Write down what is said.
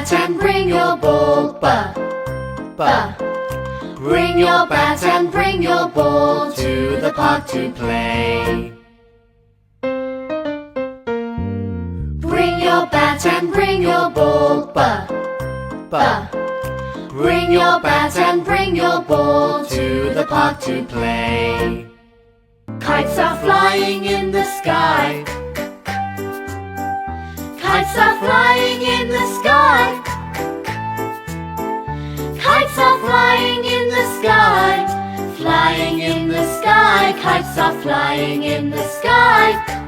bat and bring your ball. Bring your bat and bring your ball to the park to play. Bring your bat and bring your ball. Bring your bat and bring your ball to the park to play. Kites are flying in the sky. Kites are flying in the sky. Kites are flying in the sky. Flying in the sky. Kites are flying in the sky.